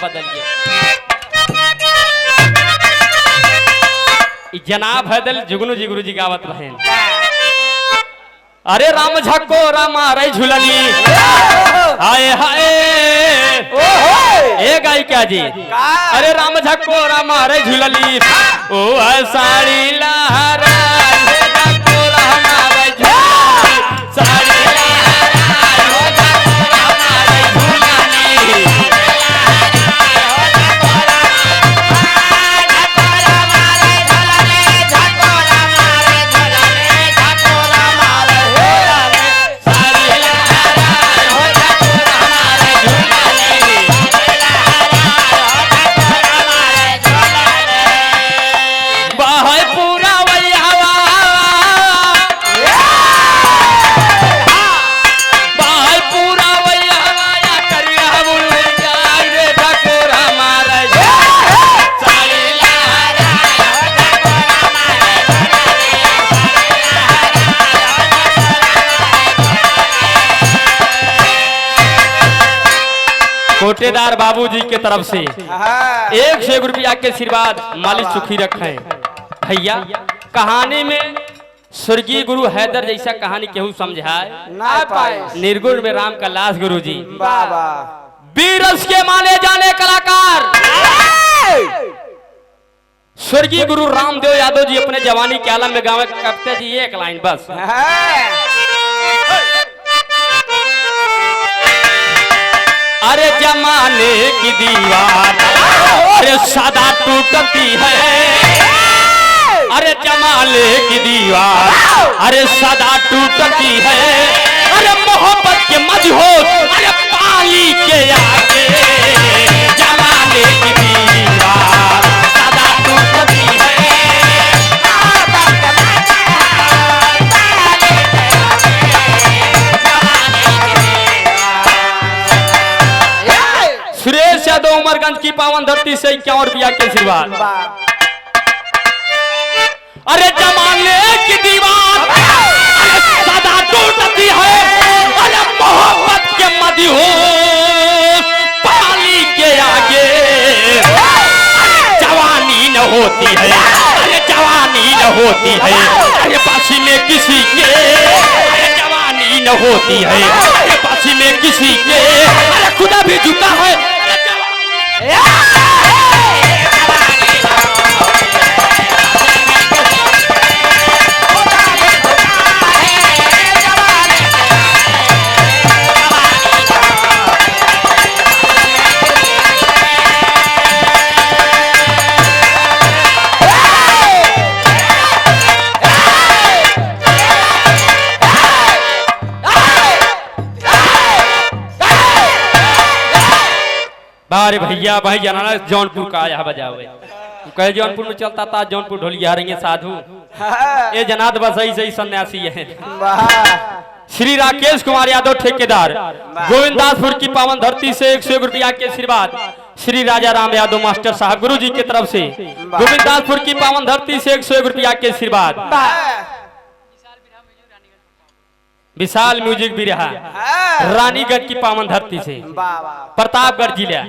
बदल गया। जनाब हैदल जुगनू जी गुरु जी गावत रहे। अरे राम झक्को रामा रे झूलनी हाय हाय ए गाय क्या जी। अरे राम झक्को रामा रे झूलनी ओ साड़ी लहरा झक्को रामा रे झूलनी साड़ी कोटेदार बाबूजी के तरफ से 101 रुपया के आशीर्वाद मालिक सुखी रखे। भैया कहानी में स्वर्गीय गुरु हैदर जैसा कहानी केहू समझाए ना पाए। निर्गुण में राम का लाश गुरु जी बीरस के माने जाने कलाकार स्वर्गीय गुरु रामदेव यादव जी अपने जवानी के आलम में गाँव करते जी एक लाइन बस। अरे जमाने की दीवार अरे सदा टूटती है। अरे जमाने की दीवार अरे सदा टूटती है। अरे मोहब्बत के मजहूर अरे पानी के आगे जमाने की दीवार सदा टूटती है। सुरेश यादव उमरगंज की पावन धरती से 51 रुपया के आशीर्वाद। अरे जमाने की दीवार सदा टूटती है। अरे मोहब्बत के मदहोश पानी के आगे जवानी न होती है। अरे जवानी न होती है। अरे पसीने किसी के अरे जवानी न होती है। अरे पसीने किसी के अरे खुदा भी झुका है। बारे भैया भाई जाना जौनपुर का आया बजावे कहे जौनपुर में चलता था जौनपुर ढोलिया रही साधु ये जनाद बस सही सन्यासी है। श्री राकेश कुमार यादव ठेकेदार गोविंदासपुर की पावन धरती से 101 रुपया के आशीर्वाद। श्री राजा राम यादव मास्टर साहब गुरु जी की तरफ से गोविंदासपुर की पावन धरती से 101 रुपया के आशीर्वाद। विशाल म्यूजिक भी रहा रानीगंज की पावन धरती से प्रतापगढ़ जिला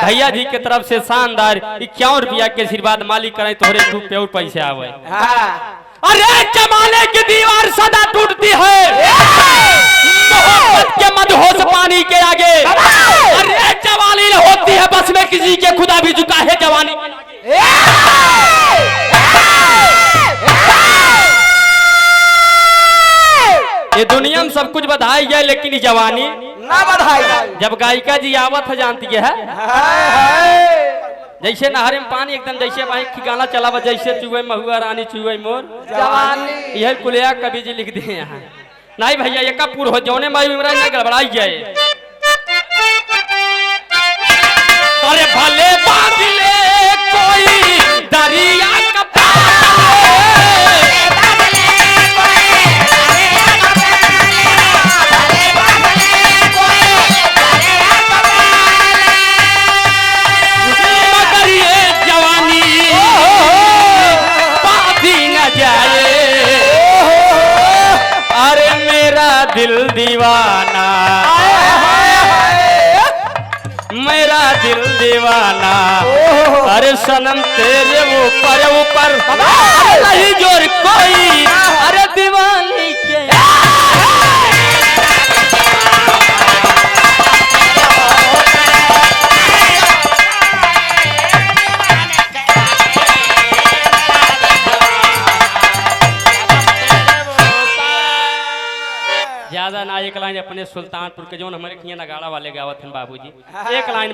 भैया जी के तरफ से शानदार 51 रुपया के आशीर्वाद मालिक करें तोहरे खूब प्योर पैसे आवे। अरे जमाने की दीवार सदा टूटती है। मोहब्बत के मदहोश पानी के आगे अरे जवानी होती है बस में किसी के खुदा भी झुका है जवानी। ये दुनिया में सब कुछ बधाई जाए लेकिन जवानी ना बधाई। जब गायिका जी आवत है जानती है जैसे नहर में पानी एकदम जैसे भाई गाना चला जैसे चुए महुआ रानी चुए मोर जवानी यह कुलिया कवि जी लिख दिए यहाँ। नहीं भैया ये कब पूरा हो जौने माई इमरान में गड़बड़ाई जाए। अरे भले बादले कोई दरिया दिल दीवाना मेरा दिल दीवाना अरे सनम तेरे ऊपर ऊपर नहीं जोर कोई अरे दीवानी के ज्यादा ना एक लाइन अपने सुल्तानपुर के जो हमारे खिया नगाड़ा वाले गावत हैं बाबूजी एक लाइन